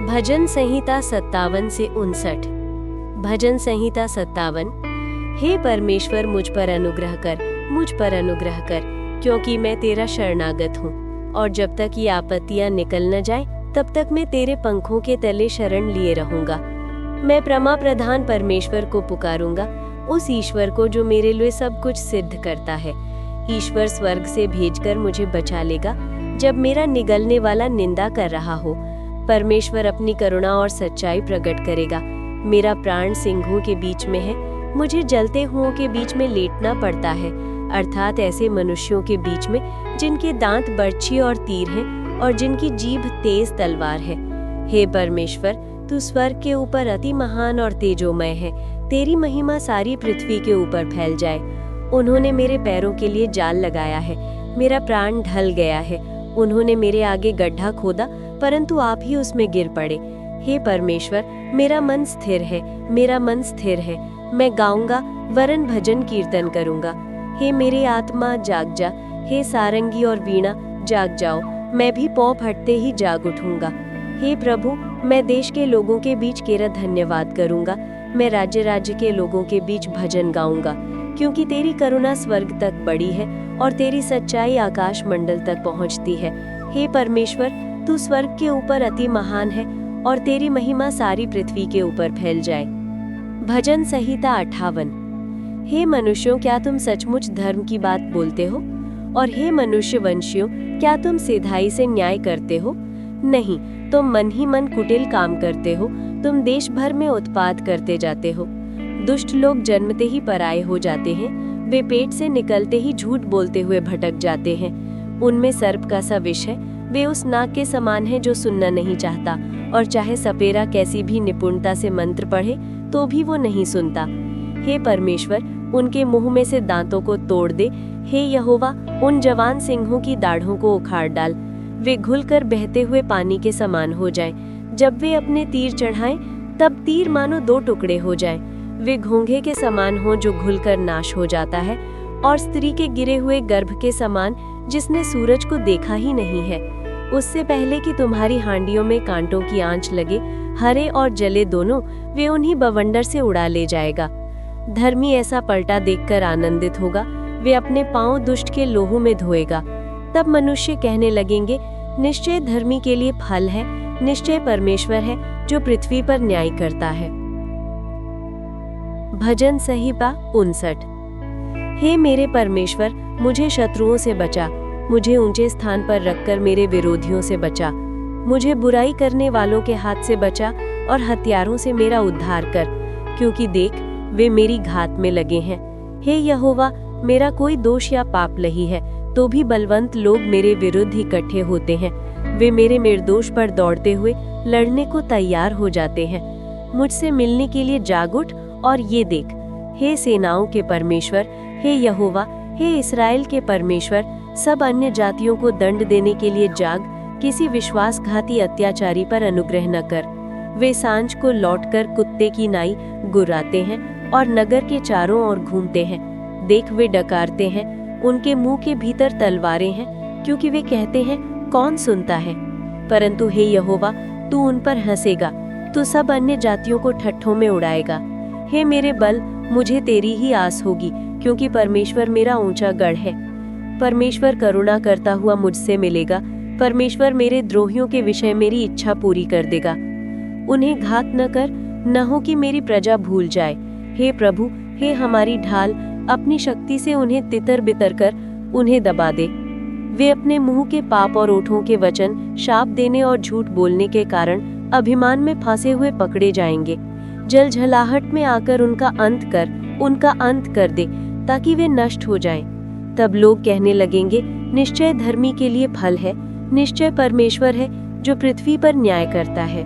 भजन संहिता 57 से 59। भजन संहिता 57। हे परमेश्वर, मुझ पर अनुग्रह कर, मुझ पर अनुग्रह कर, क्योंकि मैं तेरा शरणागत हूँ। और जब तक ये आपत्तियाँ निकल न जाए तब तक मैं तेरे पंखों के तले शरण लिए रहूंगा। मैं प्रमा प्रधान परमेश्वर को पुकारूंगा, उस ईश्वर को जो मेरे लिए सब कुछ सिद्ध करता है। ईश्वर स्वर्ग से भेजकर मुझे बचा लेगा जब मेरा निगलने वाला निंदा कर रहा हो। परमेश्वर अपनी करुणा और सच्चाई प्रकट करेगा। मेरा प्राण सिंहों के बीच में है, मुझे जलते हुओं के बीच में लेटना पड़ता है, अर्थात ऐसे मनुष्यों के बीच में जिनके दांत बर्छी और तीर हैं और जिनकी जीभ तेज तलवार है। हे परमेश्वर, तू स्वर्ग के ऊपर अति महान और तेजोमय है। तेरी महिमा सारी पृथ्वी के ऊपर फैल जाए। उन्होंने मेरे पैरों के लिए जाल लगाया है, मेरा प्राण ढल गया है। उन्होंने मेरे आगे गड्ढा खोदा, परंतु आप ही उसमें गिर पड़े। हे परमेश्वर, मेरा मन स्थिर है, मेरा मन स्थिर है। मैं गाऊंगा वरन भजन कीर्तन करूंगा। हे मेरी आत्मा जाग जा, हे सारंगी और वीणा जाग जाओ। मैं भी पौ फटते ही जाग उठूंगा। हे प्रभु, मैं देश के लोगों के बीच तेरा धन्यवाद करूंगा। मैं राज्य राज्य के लोगों के बीच भजन गाऊंगा, क्योंकि तेरी करुणा स्वर्ग तक बड़ी है और तेरी सच्चाई आकाश मंडल तक पहुंचती है। हे परमेश्वर, तू स्वर्ग के ऊपर अति महान है और तेरी महिमा सारी पृथ्वी के ऊपर फैल जाए। भजन संहिता 58। हे मनुष्यों, क्या तुम सचमुच धर्म की बात बोलते हो? और हे मनुष्य वंशियों, क्या तुम सिधाई से न्याय करते हो? नहीं, तुम मन ही मन कुटिल काम करते हो। तुम देश भर में उत्पात करते जाते हो। दुष्ट लोग जन्मते ही पराये हो जाते हैं, वे पेट से निकलते ही झूठ बोलते हुए भटक जाते हैं। उनमें सर्प का सा विष है, वे उस नाग के समान है जो सुनना नहीं चाहता, और चाहे सपेरा कैसी भी निपुणता से मंत्र पढ़े तो भी वो नहीं सुनता। हे परमेश्वर, उनके मुंह में से दांतों को तोड़ दे। हे यहोवा, उन जवान सिंहों की दाढ़ों को उखाड़ डाल। वे घुलकर बहते हुए पानी के समान हो जाएं। जब वे अपने तीर चढ़ाएं, तब तीर मानो दो टुकड़े हो जाएं। वे घोंघे के समान हो जो घुलकर नाश हो जाता है, और स्त्री के गिरे हुए गर्भ के समान जिसने सूरज को देखा ही नहीं है। उससे पहले कि तुम्हारी हांडियों में कांटों की आंच लगे, हरे और जले दोनों, वे उन्हीं बवंडर से उड़ा ले जाएगा। धर्मी ऐसा पलटा देखकर आनंदित होगा, वे अपने पांव दुष्ट के लोहू में धोएगा। तब मनुष्य कहने लगेंगे, निश्चय धर्मी के लिए फल है, निश्चय परमेश्वर है जो पृथ्वी पर न्याय करता है। भजन संहिता 59। हे मेरे परमेश्वर, मुझे शत्रुओं से बचा, मुझे ऊंचे स्थान पर रखकर मेरे विरोधियों से बचा। मुझे बुराई करने वालों के हाथ से बचा और हत्यारों से मेरा उद्धार कर, क्योंकि देख, वे मेरी घात में लगे हैं। हे यहोवा, मेरा कोई दोष या पाप नहीं है, तो भी बलवंत लोग मेरे विरुद्ध इकट्ठे होते हैं। वे मेरे निर्दोष पर दौड़ते हुए लड़ने को तैयार हो जाते हैं। मुझसे मिलने के लिए जाग उठ और ये देख। हे सेनाओं के परमेश्वर, हे यहोवा, हे इस्राएल के परमेश्वर, सब अन्य जातियों को दंड देने के लिए जाग। किसी विश्वासघाती अत्याचारी पर अनुग्रह न कर। वे सांझ को लौटकर कुत्ते की नाई गुर्राते हैं और नगर के चारों ओर घूमते हैं। देख, वे डकारते हैं, उनके मुंह के भीतर तलवारें हैं, क्योंकि वे कहते हैं, कौन सुनता है? परंतु हे यहोवा, तू उन पर हंसेगा, तू सब अन्य जातियों को ठट्ठों में उड़ाएगा। हे मेरे बल, मुझे तेरी ही आस होगी, क्योंकि परमेश्वर मेरा ऊंचा गढ़ है। परमेश्वर करुणा करता हुआ मुझसे मिलेगा। परमेश्वर मेरे द्रोहियों के विषय मेरी इच्छा पूरी कर देगा। उन्हें घात न कर, न हो कि मेरी प्रजा भूल जाए। हे प्रभु, हे हमारी ढाल, अपनी शक्ति से उन्हें तितर बितर कर उन्हें दबा दे। वे अपने मुंह के पाप और ओठों के वचन, शाप देने और झूठ बोलने के कारण अभिमान में फंसे हुए पकड़े जाएंगे। जलझलाहट में आकर उनका अंत कर दे, ताकि वे नष्ट हो जाएं। तब लोग कहने लगेंगे, निश्चय धर्मी के लिए फल है, निश्चय परमेश्वर है जो पृथ्वी पर न्याय करता है।